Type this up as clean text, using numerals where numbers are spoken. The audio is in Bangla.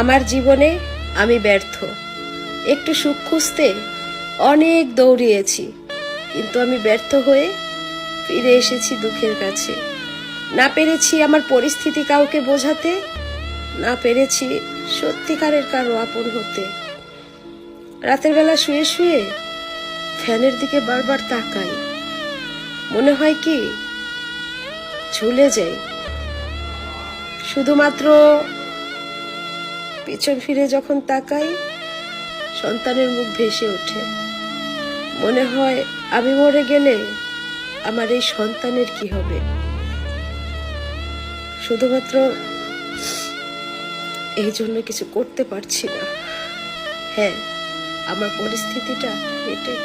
আমার জীবনে আমি ব্যর্থ। একটু সুখ খুঁজতে অনেক দৌড়িয়েছি, কিন্তু আমি ব্যর্থ হয়ে ফিরে এসেছি দুঃখের কাছে। না পেরেছি আমার পরিস্থিতি কাউকে বোঝাতে, না পেরেছি সত্যিকারের কারো আপন হতে। রাতের বেলা শুয়ে শুয়ে ফ্যানের দিকে বারবার তাকাই, মনে হয় কি ঝুলে যাই। শুধুমাত্র পিছন ফিরে যখন তাকাই, সন্তানের মুখ ভেসে ওঠে। মনে হয় আমি মরে গেলে আমার এই সন্তানের কি হবে। শুধুমাত্র এই জন্য কিছু করতে পারছি না। হ্যাঁ, আমার পরিস্থিতিটা এটাই।